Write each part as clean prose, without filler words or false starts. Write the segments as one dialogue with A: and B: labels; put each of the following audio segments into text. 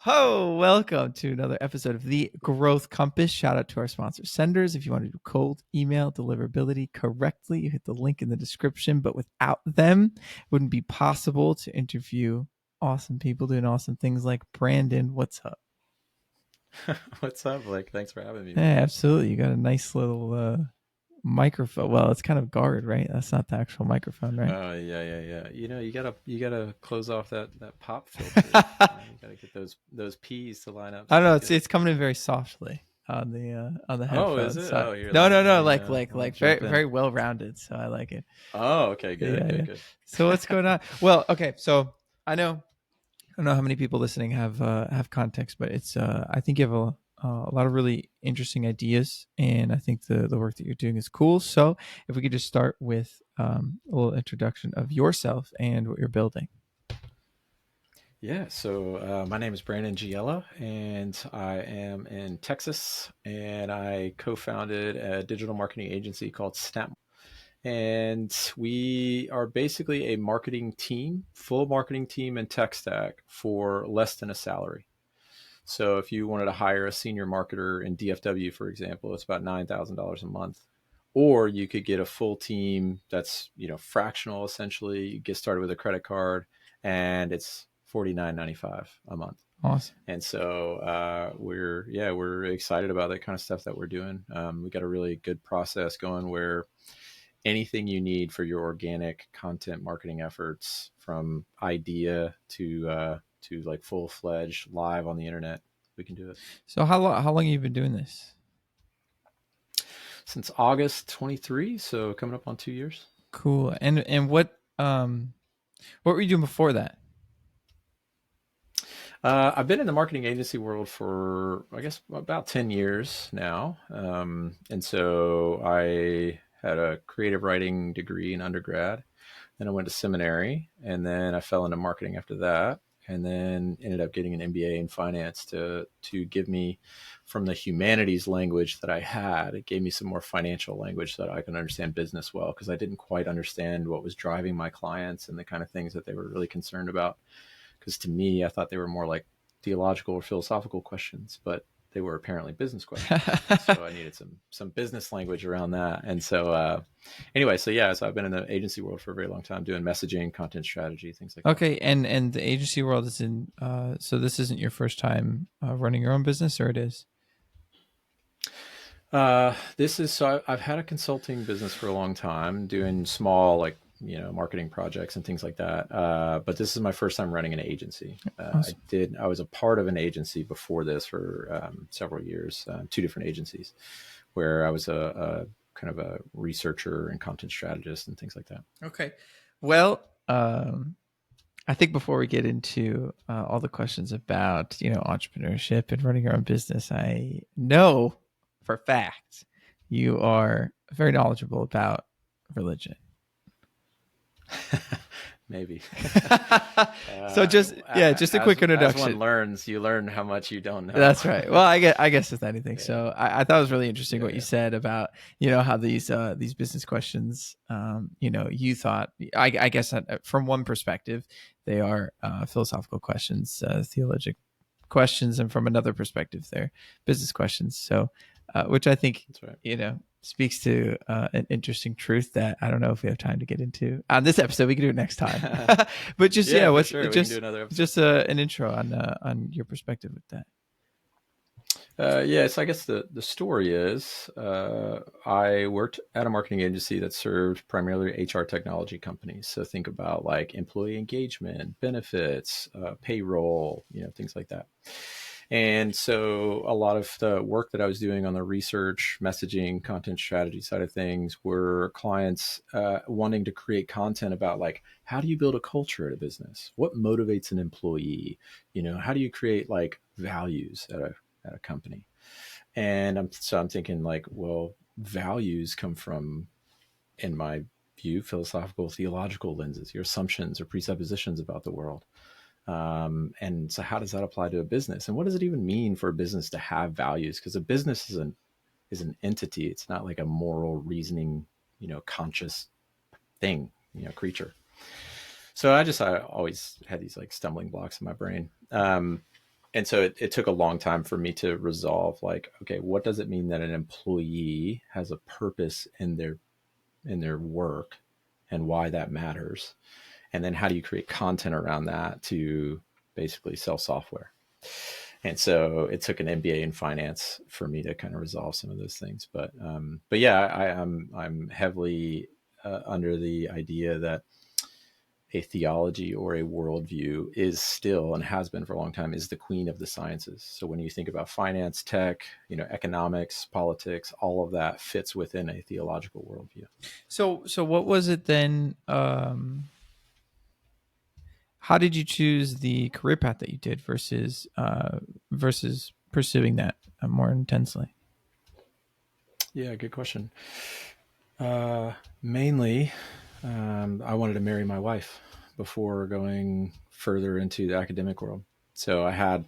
A: Ho, welcome to another episode of the Growth Compass. Shout out to our sponsor senders. If you want to do cold email deliverability correctly, you hit the link in the description. But without them, it wouldn't be possible to interview awesome people doing awesome things like Brandon. What's up?
B: What's up, Blake? Thanks for having me,
A: Yeah,
B: man.
A: absolutely. You got a nice little microphone. Well, it's kind of guard, right? That's not the actual microphone, right?
B: Oh yeah. You gotta close off that pop filter. You gotta get those P's to line up
A: I
B: so
A: don't know.
B: it's
A: It's
B: good.
A: it's coming in very softly on the
B: Oh, is
A: headphones.
B: it?
A: So
B: Oh, here,
A: no,
B: let
A: no,
B: me let
A: no.
B: me
A: Like
B: uh
A: like
B: let me
A: like
B: jump
A: very
B: in.
A: very well rounded. So I like it.
B: Oh, okay, good,
A: Yeah,
B: good,
A: yeah.
B: good.
A: So what's going on? Well, okay. So I know I don't know how many people listening have context, but it's I think you have a lot of really interesting ideas, and I think the work that you're doing is cool. So if we could just start with a little introduction of yourself and what you're building.
B: Yeah, so my name is Brandon Giella, and I am in Texas, and I co-founded a digital marketing agency called Snapmarket. And we are basically a marketing team, full marketing team and tech stack for less than a salary. So if you wanted to hire a senior marketer in DFW, for example, it's about $9,000 a month. Or you could get a full team that's, fractional essentially. You get started with a credit card and it's $49.95 a month.
A: Awesome.
B: And so we're excited about that kind of stuff that we're doing. We got a really good process going where anything you need for your organic content marketing efforts, from idea to like full fledged live on the internet, we can do it.
A: So how long have you been doing this?
B: Since August 23, so coming up on 2 years.
A: Cool. And what were you doing before that?
B: I've been in the marketing agency world for, I guess, about 10 years now. And so I had a creative writing degree in undergrad. Then I went to seminary, and then I fell into marketing after that, and then ended up getting an MBA in finance to give me, from the humanities language that I had, it gave me some more financial language so that I can understand business well, because I didn't quite understand what was driving my clients and the kind of things that they were really concerned about. Because to me, I thought they were more like theological or philosophical questions, but they were apparently business questions. And so I needed some business language around that. And so anyway, so I've been in the agency world for a very long time doing messaging, content strategy, things like that.
A: Okay, and the agency world is in. So this isn't your first time running your own business, or it is?
B: This is so I've had a consulting business for a long time, doing small, like, marketing projects and things like that. But this is my first time running an agency.
A: Awesome.
B: I was a part of an agency before this for several years, two different agencies, where I was a kind of a researcher and content strategist and things like that.
A: Okay. Well, I think before we get into all the questions about entrepreneurship and running your own business, I know for a fact you are very knowledgeable about religion.
B: Maybe.
A: So just just a quick
B: As one
A: introduction.
B: learns, you learn how much you don't know.
A: That's right. Well, I guess with anything.
B: Yeah,
A: So I thought it was really interesting
B: yeah,
A: what you
B: yeah.
A: said about how these business questions, you thought I guess from one perspective they are philosophical questions, theologic questions, and from another perspective they're business questions. So, which I think
B: That's right.
A: speaks to an interesting truth that I don't know if we have time to get into on this episode. We can do it next time. But just
B: Yeah, for
A: what's
B: sure. We can do another episode.
A: just an intro on your perspective with that.
B: Yeah, so I guess the story is I worked at a marketing agency that served primarily HR technology companies. So think about like employee engagement, benefits, payroll, things like that. And so a lot of the work that I was doing on the research, messaging, content strategy side of things were clients wanting to create content about, like, how do you build a culture at a business? What motivates an employee? How do you create like values at a company? And I'm thinking, like, well, values come from, in my view, philosophical, theological lenses, your assumptions or presuppositions about the world. And so how does that apply to a business? And what does it even mean for a business to have values? Because a business is an entity. It's not like a moral reasoning, conscious thing, creature. So I always had these like stumbling blocks in my brain. and so it took a long time for me to resolve, like, okay, what does it mean that an employee has a purpose in their work and why that matters, and then how do you create content around that to basically sell software. And so it took an MBA in finance for me to kind of resolve some of those things. But yeah, I'm heavily under the idea that a theology or a worldview is still, and has been for a long time, is the queen of the sciences. So when you think about finance, tech, economics, politics, all of that fits within a theological worldview.
A: So what was it then? How did you choose the career path that you did versus pursuing that more intensely?
B: Yeah, good question. Mainly, I wanted to marry my wife before going further into the academic world. So I had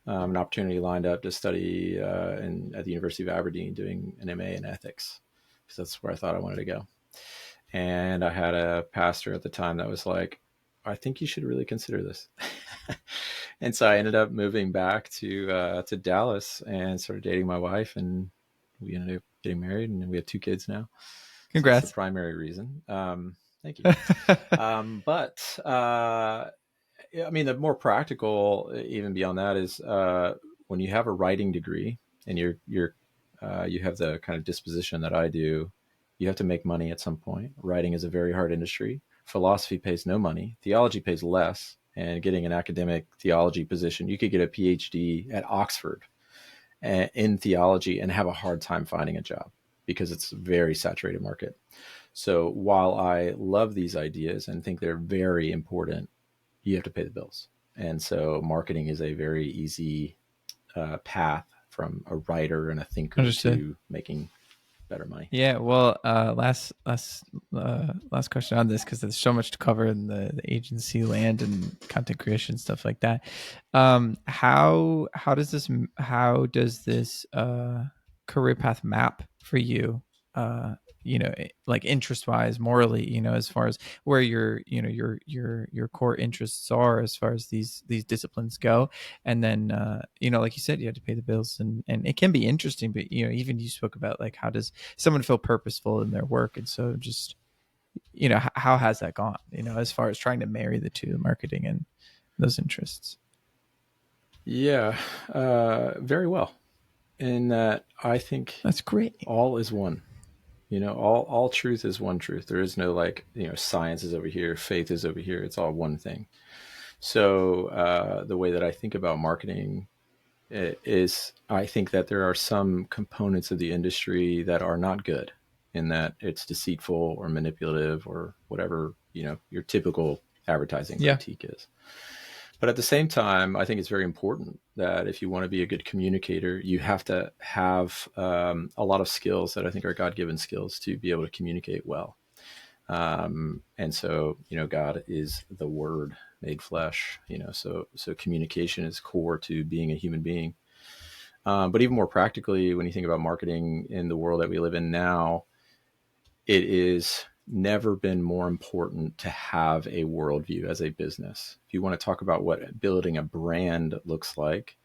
B: an opportunity lined up to study at the University of Aberdeen, doing an MA in ethics, because that's where I thought I wanted to go. And I had a pastor at the time that was like, I think you should really consider this. And so I ended up moving back to Dallas and started dating my wife, and we ended up getting married, and we have 2 kids now. So that's the
A: Congrats.
B: primary reason. Thank you. But I mean, the more practical, even beyond that, is when you have a writing degree and you have the kind of disposition that I do. You have to make money at some point. Writing is a very hard industry. Philosophy pays no money. Theology pays less. And getting an academic theology position, you could get a PhD at Oxford in theology and have a hard time finding a job because it's a very saturated market. So while I love these ideas and think they're very important, you have to pay the bills. And so marketing is a very easy path from a writer and a thinker
A: Understood.
B: to making better money.
A: Yeah. Well, last question on this, because there's so much to cover in the agency land and content creation stuff like that. How does this career path map for you? Like interest wise, morally, as far as where your core interests are, as far as these disciplines go. And then like you said, you had to pay the bills, and it can be interesting, but even you spoke about, like, how does someone feel purposeful in their work? And so just how has that gone, as far as trying to marry the two, marketing and those interests?
B: Yeah, very well. In that, I think
A: That's great.
B: all is one. All truth is one truth. There is no, like, science is over here, faith is over here. It's all one thing. So the way that I think about marketing is, I think that there are some components of the industry that are not good, in that it's deceitful or manipulative or whatever your typical advertising
A: Yeah.
B: critique is. But at the same time, I think it's very important that if you want to be a good communicator, you have to have a lot of skills that I think are God-given skills to be able to communicate well. And so, God is the Word made flesh. So communication is core to being a human being. But even more practically, when you think about marketing in the world that we live in now, it is never been more important to have a worldview as a business. If you want to talk about what building a brand looks like,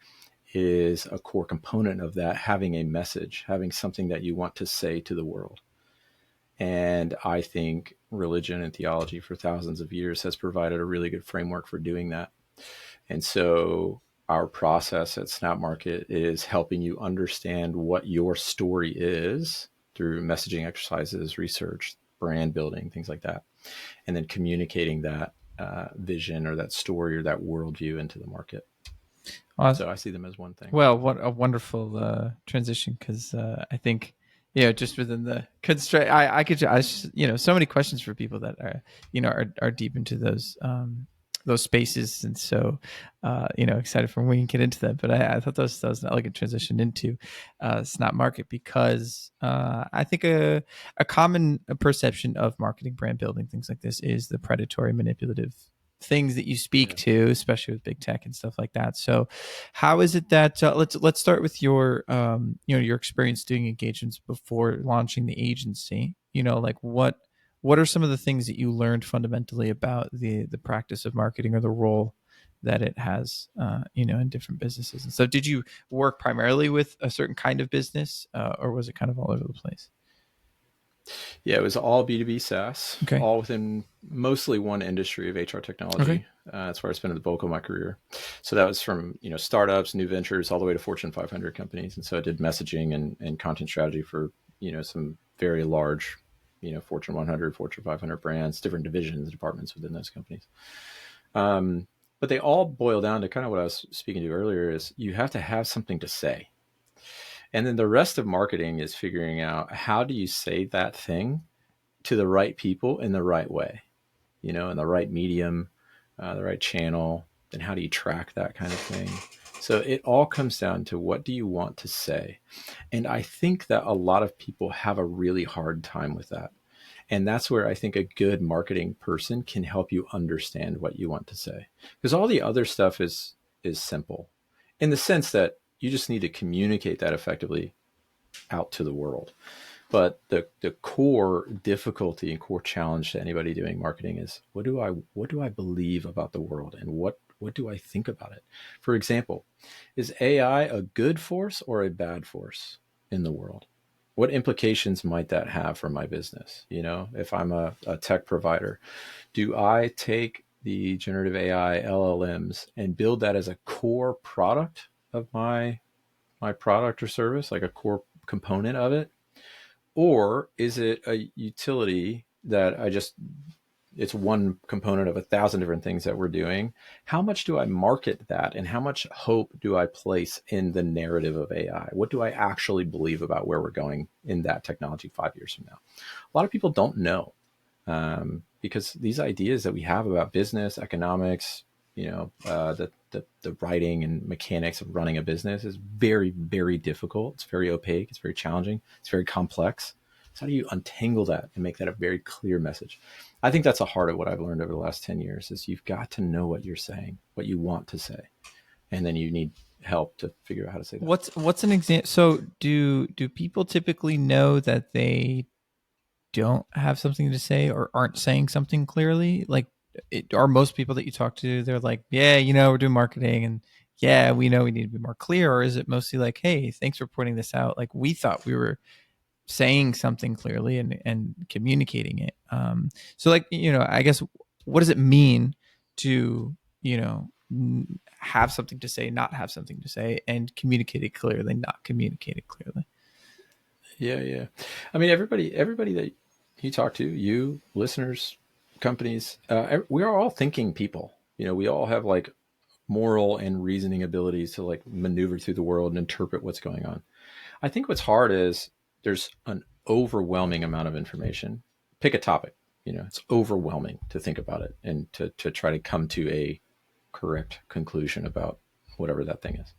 B: is a core component of that having a message, having something that you want to say to the world. And I think religion and theology for thousands of years has provided a really good framework for doing that. And so our process at Snapmarket is helping you understand what your story is through messaging exercises, research, brand building, things like that, and then communicating that vision or that story or that worldview into the market.
A: Awesome.
B: So I see them as one thing.
A: Well, what a wonderful transition, because I think, just within the constraint, so many questions for people that are deep into those spaces, and so excited for when we can get into that. But I thought that was an elegant transition into Snapmarket, because I think a common perception of marketing, brand building, things like this, is the predatory, manipulative things that you speak
B: Yeah.
A: to, especially with big tech and stuff like that. So how is it that let's start with your your experience doing engagements before launching the agency? Like, what are some of the things that you learned fundamentally about the practice of marketing, or the role that it has, in different businesses. And so, did you work primarily with a certain kind of business, or was it kind of all over the place?
B: Yeah, it was all B2B SaaS,
A: Okay.
B: all within mostly one industry of HR
A: Okay.
B: technology. That's where I spent the bulk of my career. So that was from startups, new ventures, all the way to Fortune 500 companies. And so I did messaging and content strategy for some very large, Fortune 100, Fortune 500 brands, different divisions, departments within those companies. But they all boil down to kind of what I was speaking to earlier: is you have to have something to say. And then the rest of marketing is figuring out, how do you say that thing to the right people in the right way, in the right medium, the right channel. Then how do you track that kind of thing? So it all comes down to, what do you want to say? And I think that a lot of people have a really hard time with that. And that's where I think a good marketing person can help you understand what you want to say. Because all the other stuff is simple, in the sense that you just need to communicate that effectively out to the world. But the core difficulty and core challenge to anybody doing marketing is, what do I believe about the world, and what do I think about it? For example, is AI a good force or a bad force in the world? What implications might that have for my business? If I'm a tech provider, do I take the generative AI LLMs and build that as a core product of my product or service, like a core component of it? Or is it a utility that it's one component of 1,000 different things that we're doing? How much do I market that, and how much hope do I place in the narrative of AI? What do I actually believe about where we're going in that technology 5 years from now? A lot of people don't know, because these ideas that we have about business, economics, the writing and mechanics of running a business is very, very difficult. It's very opaque. It's very challenging. It's very complex. So how do you untangle that and make that a very clear message? I think that's the heart of what I've learned over the last 10 years: is you've got to know what you're saying, what you want to say, and then you need help to figure out how to say that.
A: What's an example? So, do people typically know that they don't have something to say or aren't saying something clearly? Like, are most people that you talk to, they're like, yeah, we're doing marketing, and yeah, we know we need to be more clear? Or is it mostly like, hey, thanks for pointing this out, like we thought we were saying something clearly and communicating it? So, like, I guess, what does it mean to, have something to say, not have something to say, and communicate it clearly, not communicate it clearly?
B: Yeah, yeah. I mean, everybody that you talk to, you listeners, companies, we are all thinking people. We all have like moral and reasoning abilities to like maneuver through the world and interpret what's going on. I think what's hard is, there's an overwhelming amount of information. Pick a topic. It's overwhelming to think about it and to try to come to a correct conclusion about whatever that thing is.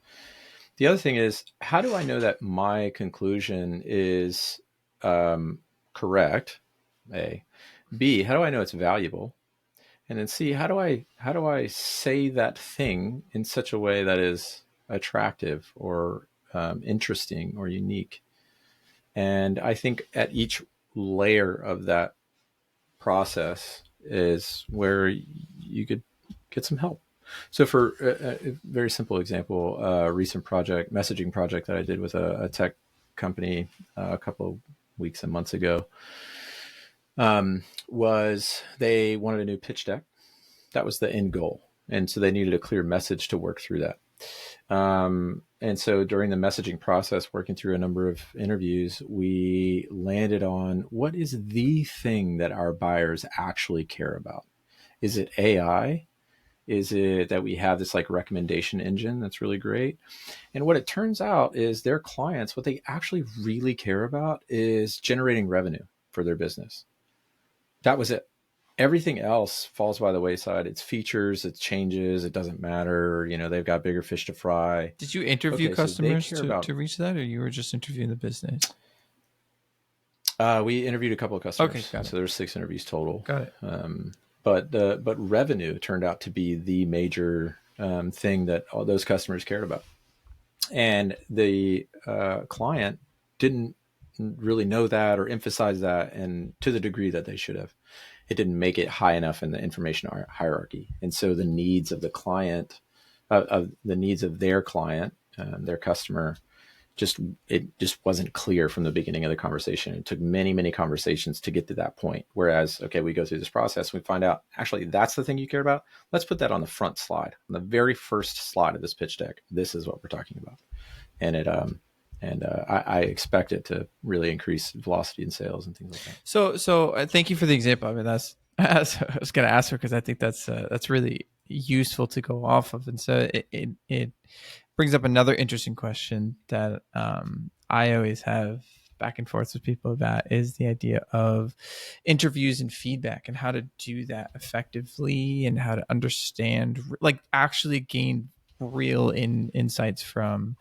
B: The other thing is, how do I know that my conclusion is correct? A. B. How do I know it's valuable? And then C. How do I say that thing in such a way that is attractive, or interesting, or unique? And I think at each layer of that process is where you could get some help. So for a very simple example, a recent messaging project that I did with a tech company a couple of weeks and months ago, was they wanted a new pitch deck. That was the end goal. And so they needed a clear message to work through that. And so during the messaging process, working through a number of interviews, we landed on, what is the thing that our buyers actually care about? Is it AI? Is it that we have this like recommendation engine that's really great? And what it turns out is, their clients, what they actually really care about is generating revenue for their business. That was it. Everything else falls by the wayside. It's features, it's changes, it doesn't matter. They've got bigger fish to fry.
A: Did you interview
B: Okay, so they
A: customers
B: care
A: to,
B: about.
A: to reach that, or you were just interviewing the business?
B: We interviewed a couple of
A: Okay,
B: customers,
A: got it.
B: so there's 6 interviews total.
A: Got it.
B: But revenue turned out to be the major thing that all those customers cared about, and the client didn't really know that or emphasize that, and to the degree that they should have. it didn't make it high enough in the information hierarchy. And so the needs of the client, of the needs of their client, their customer, just it just wasn't clear from the beginning of the conversation. It took many conversations to get to that point. Whereas, okay, we go through this process, we find out actually that's the thing you care about. Let's put that on the front slide, on the very first slide of this pitch deck. This is what we're talking about, and I expect it to really increase velocity in sales and things like that.
A: So thank you for the example. I mean, that's I was going to ask her because I think that's really useful to go off of, and so it brings up another interesting question that I always have back and forth with people about is the idea of interviews and feedback and how to do that effectively and how to understand, like actually gain real insights from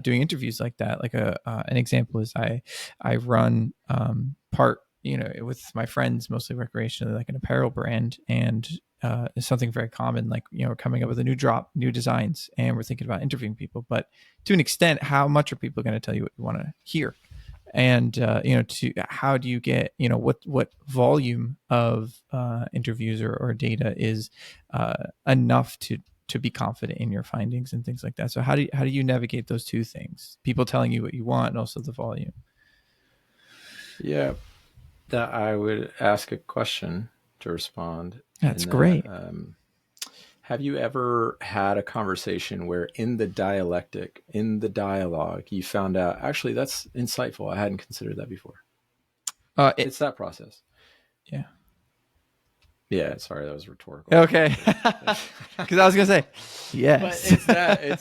A: doing interviews like that. Like an example is I run part, with my friends, mostly recreationally, like an apparel brand, and is something very common. Like, we're coming up with a new drop, new designs, and we're thinking about interviewing people. But to an extent, how much are people going to tell you what you want to hear? And to how do you get, what volume of interviews or data is enough to be confident in your findings and things like that. So how do you navigate those two things? People telling you what you want and also the volume.
B: Yeah, that I would ask a question to respond
A: That's
B: in that.
A: great.
B: Have you ever had a conversation where in the dialectic, in the dialogue, you found out, actually, that's insightful. I hadn't considered that before.
A: It,
B: It's that process.
A: yeah.
B: Yeah, sorry, that was rhetorical.
A: Okay. Because I was gonna say
B: But
A: yes.
B: it's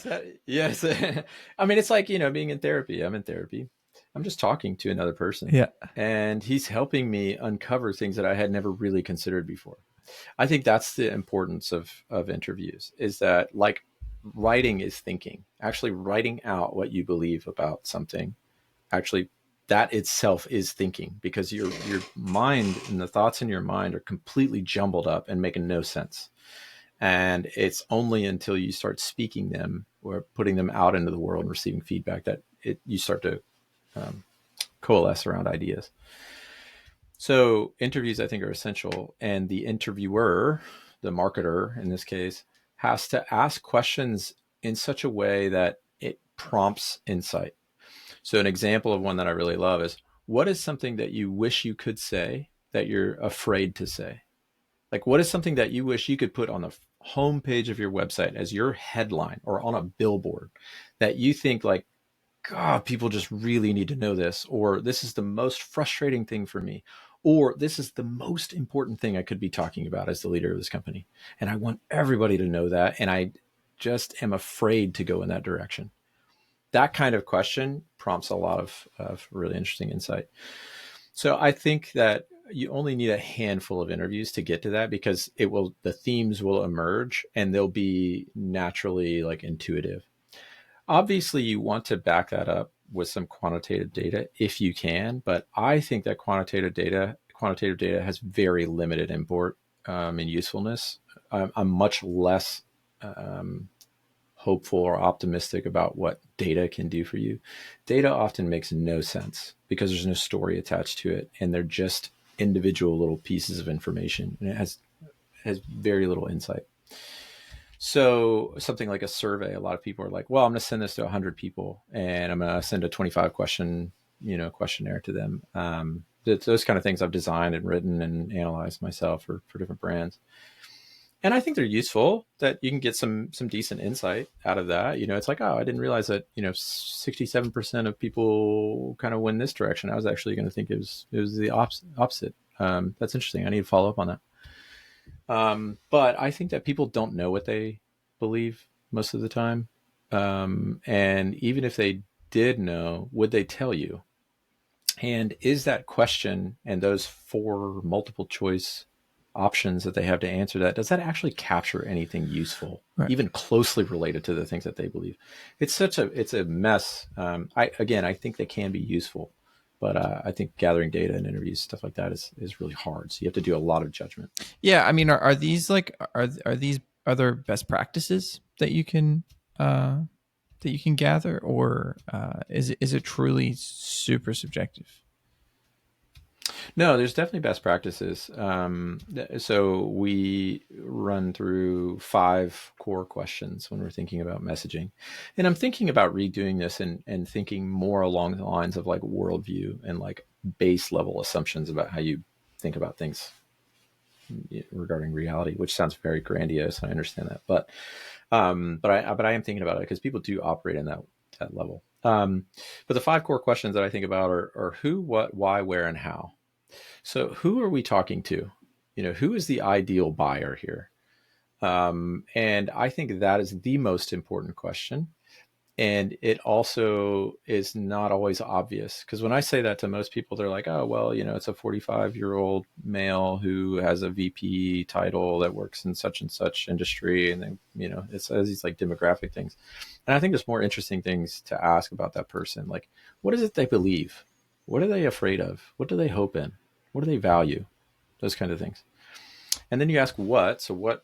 B: that, yes. I mean, it's like, being in therapy. I'm in therapy. I'm just talking to another person,
A: Yeah.
B: and he's helping me uncover things that I had never really considered before. I think that's the importance of interviews, is that, like, writing is thinking. Actually writing out what you believe about something, actually, that itself is thinking, because your mind and the thoughts in your mind are completely jumbled up and making no sense. And it's only until you start speaking them or putting them out into the world and receiving feedback that you start to um, coalesce around ideas. So interviews, I think, are essential, and the interviewer, the marketer in this case, has to ask questions in such a way that it prompts insight. So an example of one that I really love is, what is something that you wish you could say that you're afraid to say? Like, what is something that you wish you could put on the homepage of your website as your headline or on a billboard that you think, like, God, people just really need to know this, or this is the most frustrating thing for me, or this is the most important thing I could be talking about as the leader of this company. And I want everybody to know that. And I just am afraid to go in that direction. That kind of question prompts a lot of really interesting insight. So I think that you only need a handful of interviews to get to that, because the themes will emerge and they'll be naturally, like, intuitive. Obviously, you want to back that up with some quantitative data if you can, but I think that quantitative data has very limited import and usefulness. I'm much less um, hopeful or optimistic about what data can do for you. Data often makes no sense because there's no story attached to it, and they're just individual little pieces of information, and it has very little insight. So something like a survey, a lot of people are like, well, I'm going to send this to 100 people and I'm going to send a 25 question, questionnaire to them. Those kind of things I've designed and written and analyzed myself for different brands. And I think they're useful, that you can get some decent insight out of that. It's like, oh, I didn't realize that, 67% of people kind of went this direction. I was actually going to think it was the opposite. That's interesting. I need to follow up on that. But I think that people don't know what they believe most of the time. And even if they did know, would they tell you? And is that question and those four multiple choice options that they have to answer that, does that actually capture anything useful,
A: Right.
B: even closely related to the things that they believe? It's a mess. I think they can be useful, but I think gathering data and interviews, stuff like that, is really hard. So you have to do a lot of judgment.
A: Yeah. I mean, are these like are these other best practices uh, that you can gather, or is it truly super subjective?
B: No, there's definitely best practices. So we run through 5 core questions when we're thinking about messaging. And I'm thinking about redoing this and thinking more along the lines of like worldview and like base level assumptions about how you think about things regarding reality, which sounds very grandiose. I understand that, but I am thinking about it because people do operate in that level. But the 5 core questions that I think about are who, what, why, where, and how. So who are we talking to? Who is the ideal buyer here? And I think that is the most important question. And it also is not always obvious because when I say that to most people, they're like, oh, well, it's a 45-year-old male who has a VP title that works in such and such industry. And then, it says these like demographic things. And I think there's more interesting things to ask about that person. Like, what is it they believe? What are they afraid of? What do they hope in? What do they value? Those kind of things. And then you ask what. So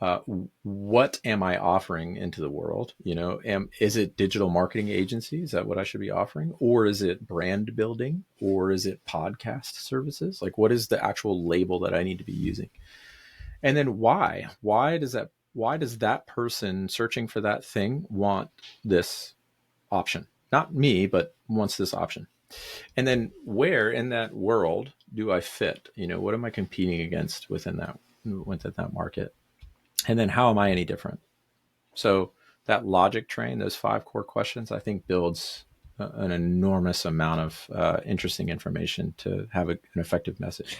B: uh, what am I offering into the world? Is it digital marketing agency? Is that what I should be offering? Or is it brand building? Or is it podcast services? Like, what is the actual label that I need to be using? And then why? Why does that person searching for that thing want this option? Not me, but wants this option. And then where in that world do I fit? What am I competing against within that market? And then how am I any different? So that logic train, those 5 core questions, I think builds an enormous amount of interesting information to have an effective message.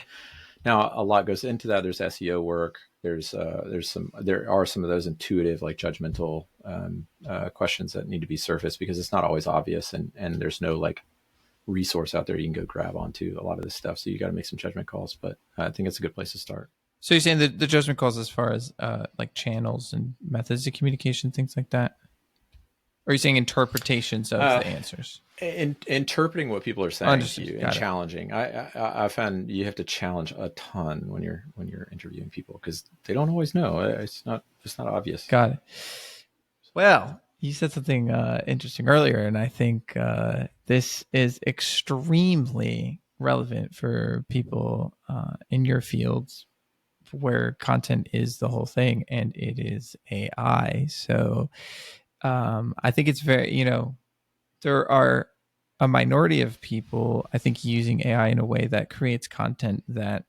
B: Now, a lot goes into that. There's SEO work. There are some of those intuitive, like judgmental questions that need to be surfaced because it's not always obvious, and there's no like resource out there you can go grab onto a lot of this stuff. So you got to make some judgment calls, but I think it's a good place to start.
A: So you're saying that the judgment calls as far as like channels and methods of communication, things like that? Or are you saying interpretations of
B: Uh,
A: the answers?
B: interpreting what people are saying to
A: Understood.
B: you and
A: Got it.
B: challenging. I found you have to challenge a ton when you're interviewing people because they don't always know. It's not obvious.
A: Got it. Well, you said something interesting earlier, and I think this is extremely relevant for people in your fields where content is the whole thing and it is AI. So I think it's very, there are a minority of people, I think, using AI in a way that creates content that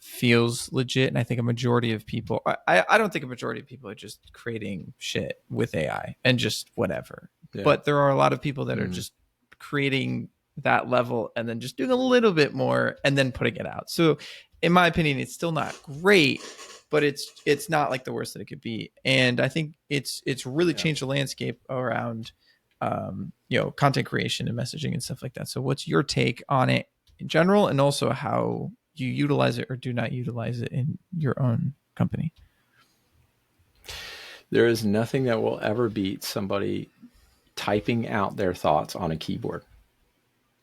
A: feels legit. And I think a majority of people, I don't think a majority of people are just creating shit with AI and just whatever.
B: Yeah.
A: But there are a lot of people that are
B: Mm-hmm.
A: just creating that level and then just doing a little bit more and then putting it out. So in my opinion, it's still not great, but it's not like the worst that it could be. And I think it's really
B: Yeah.
A: changed the landscape around content creation and messaging and stuff like that. So what's your take on it in general, and also how you utilize it or do not utilize it in your own company?
B: There is nothing that will ever beat somebody typing out their thoughts on a keyboard.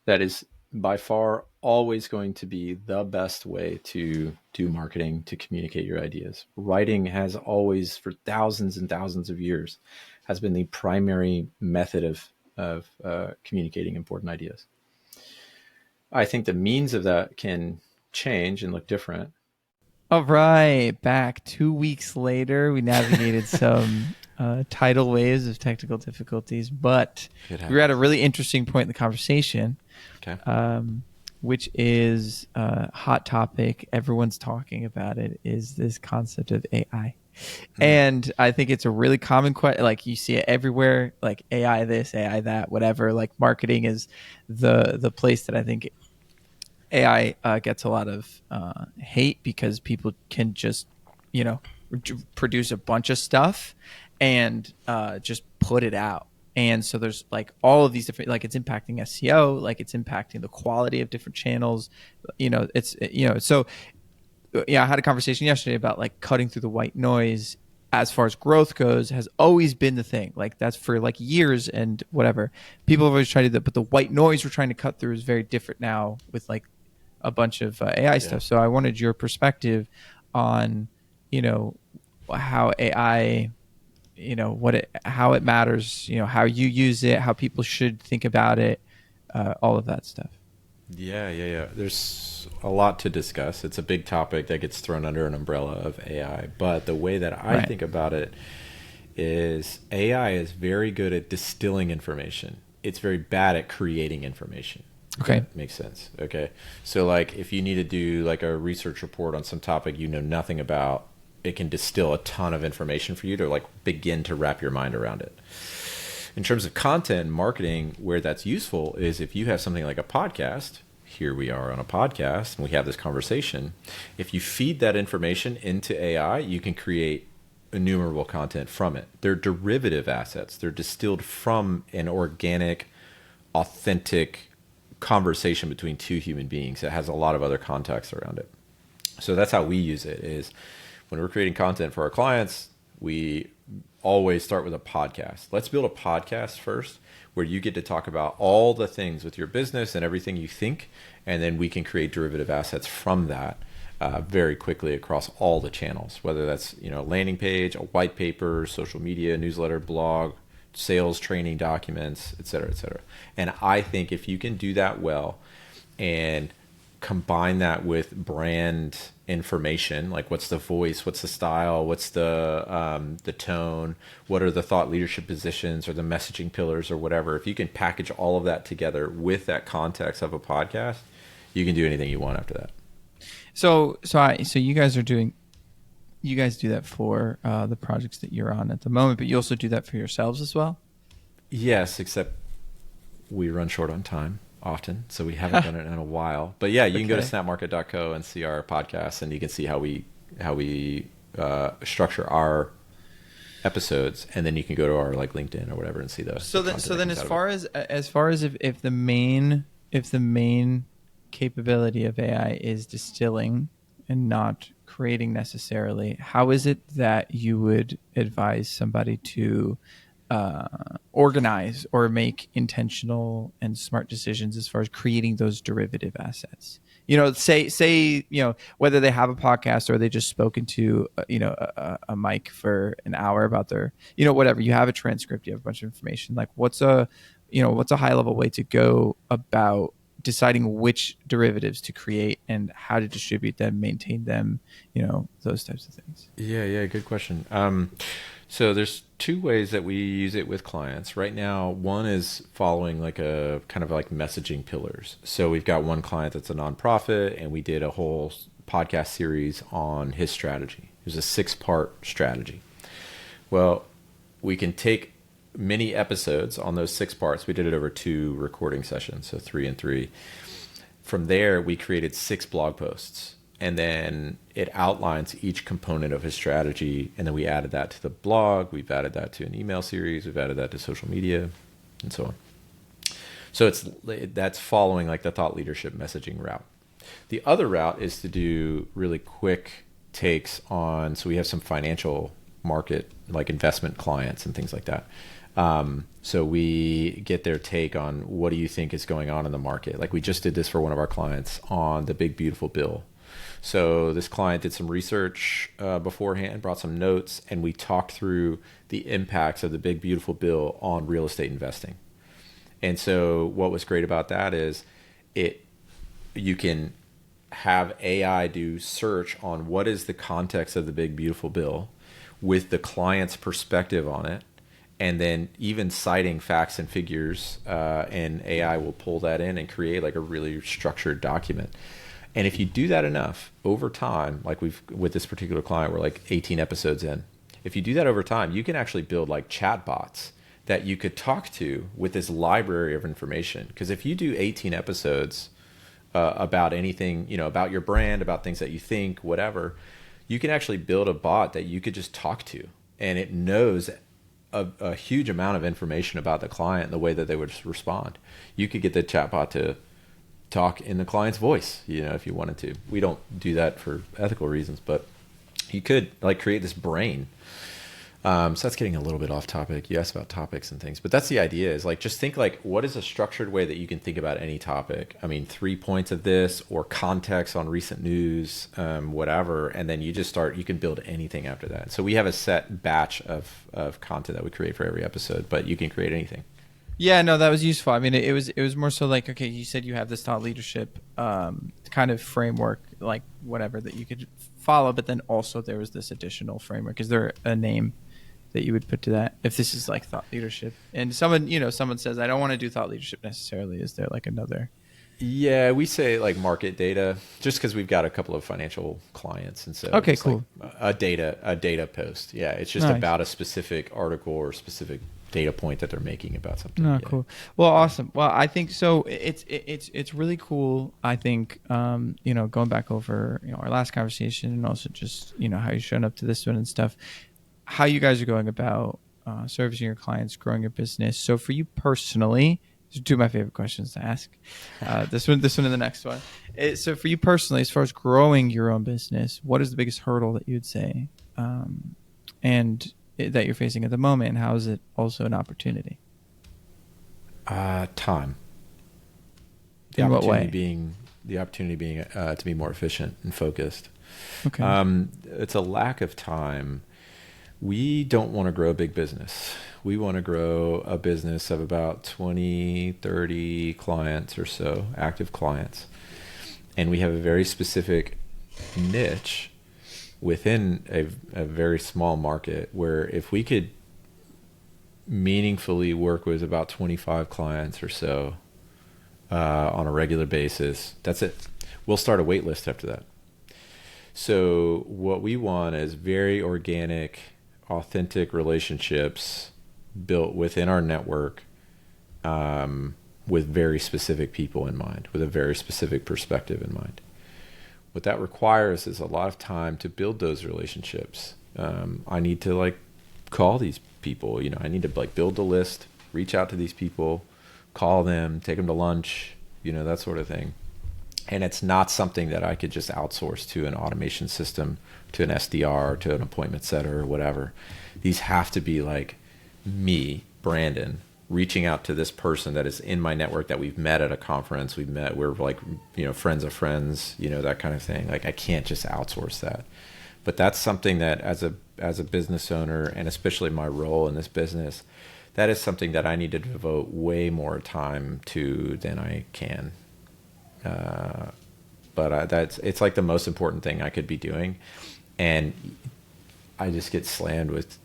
B: That is by far always going to be the best way to do marketing, to communicate your ideas. Writing has always, for thousands and thousands of years, has been the primary method of communicating important ideas. I think the means of that can change and look different.
A: All right, back 2 weeks later, we navigated some tidal waves of technical difficulties, but we were at a really interesting point in the conversation,
B: Okay.
A: which is a hot topic. Everyone's talking about it, is this concept of AI. And I think it's a really common question. Like, you see it everywhere, like AI this, AI that, whatever. Like, marketing is the place that I think AI gets a lot of hate, because people can just, produce a bunch of stuff and just put it out. And so there's like all of these different, like, it's impacting SEO, like it's impacting the quality of different channels. So yeah, I had a conversation yesterday about like cutting through the white noise as far as growth goes has always been the thing. Like, that's for like years and whatever. People have always tried to do that, but the white noise we're trying to cut through is very different now with like a bunch of AI
B: Yeah.
A: stuff. So I wanted your perspective on, how AI, how it matters, how you use it, how people should think about it, all of that stuff.
B: Yeah. There's a lot to discuss. It's a big topic that gets thrown under an umbrella of AI. But the way that I
A: Right.
B: think about it is AI is very good at distilling information. It's very bad at creating information. If
A: Okay.
B: that makes sense. Okay. So like if you need to do like a research report on some topic you know nothing about, it can distill a ton of information for you to like begin to wrap your mind around it. In terms of content and marketing, where that's useful is if you have something like a podcast. Here we are on a podcast and we have this conversation. If you feed that information into AI, you can create innumerable content from it. They're derivative assets. They're distilled from an organic, authentic conversation between two human beings that has a lot of other context around it. So that's how we use it is when we're creating content for our clients, we always start with a podcast. Let's build a podcast first where you get to talk about all the things with your business and everything you think, and then we can create derivative assets from that very quickly across all the channels, whether that's a landing page, a white paper, social media, newsletter, blog, sales training documents, et cetera, et cetera. And I think if you can do that well and combine that with brand information, like what's the voice, what's the style, what's the tone, what are the thought leadership positions or the messaging pillars or whatever, if you can package all of that together with that context of a podcast, you can do anything you want after that.
A: So you guys are doing, you guys do that for the projects that you're on at the moment, but you also do that for yourselves as well.
B: Yes, except we run short on time often, so we haven't done it in a while. But yeah, you can go to
A: Okay.
B: snapmarket.co and see our podcast, and you can see how we structure our episodes, and then you can go to our like LinkedIn or whatever and see the content
A: So
B: that
A: then,
B: comes out of it.
A: as far as if the main capability of AI is distilling and not creating necessarily, how is it that you would advise somebody to organize or make intentional and smart decisions as far as creating those derivative assets? Say whether they have a podcast or they just spoken to a mic for an hour about their whatever. You have a transcript, you have a bunch of information. Like what's a high level way to go about deciding which derivatives to create and how to distribute them, maintain them, those types of things.
B: Yeah, good question. So there's two ways that we use it with clients right now. One is following like a kind of like messaging pillars. So we've got one client that's a nonprofit, and we did a whole podcast series on his strategy. It was a 6-part strategy. Well, we can take many episodes on those 6 parts. We did it over 2 recording sessions, so 3 and 3. From there, we created 6 blog posts, and then it outlines each component of his strategy. And then we added that to the blog. We've added that to an email series. We've added that to social media, and so on. So that's following like the thought leadership messaging route. The other route is to do really quick takes on. So we have some financial market like investment clients and things like that. So we get their take on what do you think is going on in the market. Like we just did this for one of our clients on the big beautiful bill. So this client did some research beforehand, brought some notes, and we talked through the impacts of the big beautiful bill on real estate investing. And so what was great about that is you can have AI do search on what is the context of the big beautiful bill with the client's perspective on it, and then even citing facts and figures, and AI will pull that in and create like a really structured document. And if you do that enough over time, like with this particular client, we're like 18 episodes in. If you do that over time, you can actually build like chat bots that you could talk to with this library of information. Because if you do 18 episodes about anything, about your brand, about things that you think, whatever, you can actually build a bot that you could just talk to, and it knows a huge amount of information about the client and the way that they would respond. You could get the chatbot to talk in the client's voice, if you wanted to. We don't do that for ethical reasons, but you could like create this brain. So that's getting a little bit off topic. You asked about topics and things, but that's the idea, is like just think like what is a structured way that you can think about any topic. I mean, 3 points of this or context on recent news, whatever, and then you can build anything after that. So we have a set batch of content that we create for every episode, but you can create anything.
A: Yeah, no, that was useful. I mean, it was more so like, okay, you said you have this thought leadership kind of framework, like whatever that you could follow, but then also there was this additional framework. Is there a name that you would put to that if this is like thought leadership? And someone says, I don't want to do thought leadership necessarily. Is there like another?
B: Yeah, we say like market data, just because we've got a couple of financial clients, and so
A: Okay,
B: just like
A: cool,
B: a data post. Yeah, it's just
A: nice.
B: about a specific article or specific data point that they're making about something.
A: No,
B: Yeah.
A: cool. Well, awesome. Well, I think so. It's really cool. I think going back over our last conversation and also just how you're showing up to this one and stuff, how you guys are going about servicing your clients, growing your business. So for you personally, these are two of my favorite questions to ask. This one, and the next one. So for you personally, as far as growing your own business, what is the biggest hurdle that you would say, and that you're facing at the moment, and how is it also an opportunity?
B: Time. The
A: In what
B: opportunity
A: way?
B: being to be more efficient and focused.
A: Okay.
B: It's a lack of time. We don't want to grow a big business. We want to grow a business of about 20, 30 clients or so, active clients. And we have a very specific niche within a very small market where if we could meaningfully work with about 25 clients or so on a regular basis, that's it. We'll start a wait list after that. So what we want is very organic, authentic relationships built within our network, with very specific people in mind, with a very specific perspective in mind. What that requires is a lot of time to build those relationships. I need to like call these people, I need to like build a list, reach out to these people, call them, take them to lunch, that sort of thing. And it's not something that I could just outsource to an automation system, to an SDR, to an appointment setter or whatever. These have to be like me, Brandon, reaching out to this person that is in my network that we've met at a conference. We're like, friends of friends, that kind of thing. Like I can't just outsource that. But that's something that as a business owner, and especially my role in this business, that is something that I need to devote way more time to than I can. But it's like the most important thing I could be doing, and I just get slammed with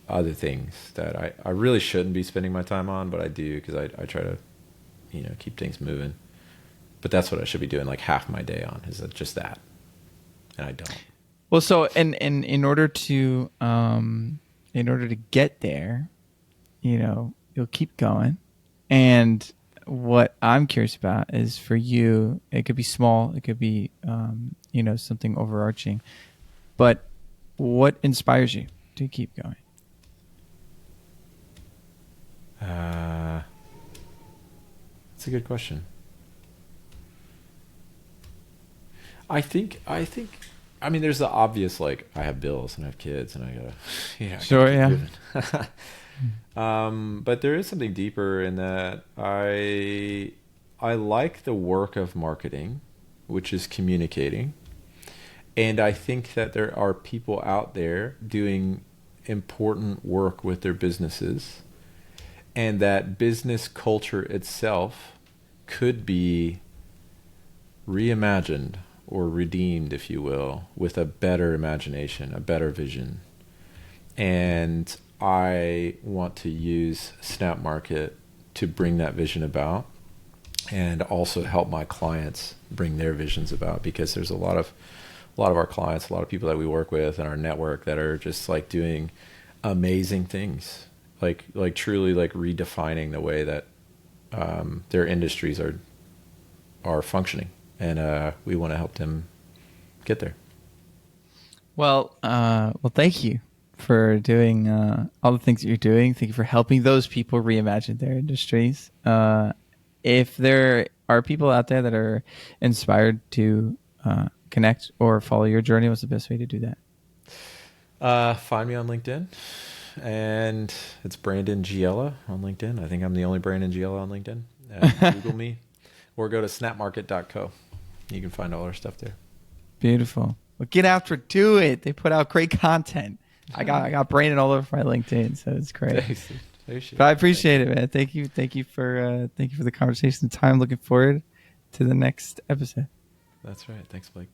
B: other things that I really shouldn't be spending my time on, but I do because I try to keep things moving. But that's what I should be doing like half my day on, is just that, and I don't.
A: Well, so and in order to get there, you'll keep going. And what I'm curious about is, for you, it could be small, it could be something overarching, but what inspires you to keep going?
B: That's a good question. I mean, there's the obvious, like I have bills and I have kids and I gotta
A: Sure,
B: keep
A: yeah.
B: moving. But there is something deeper in that I like the work of marketing, which is communicating. And I think that there are people out there doing important work with their businesses, and that business culture itself could be reimagined or redeemed, if you will, with a better imagination, a better vision. And I want to use Snapmarket to bring that vision about, and also help my clients bring their visions about, because there's a lot of our clients, a lot of people that we work with in our network that are just like doing amazing things, like truly like redefining the way that their industries are functioning, and we want to help them get there.
A: Well, thank you for doing all the things that you're doing. Thank you for helping those people reimagine their industries. If there are people out there that are inspired to connect or follow your journey, what's the best way to do that?
B: Find me on LinkedIn, and it's Brandon Giella on LinkedIn. I think I'm the only Brandon Giella on LinkedIn. Google me, or go to snapmarket.co. You can find all our stuff there.
A: Beautiful. Well, get after it. Do it. They put out great content. I got Brandon all over my LinkedIn, so it's great.
B: Thanks.
A: But
B: Appreciate
A: I
B: it. Thank
A: appreciate
B: you.
A: it, man. Thank you for the conversation. The time. Looking forward to the next episode.
B: That's right. Thanks, Blake.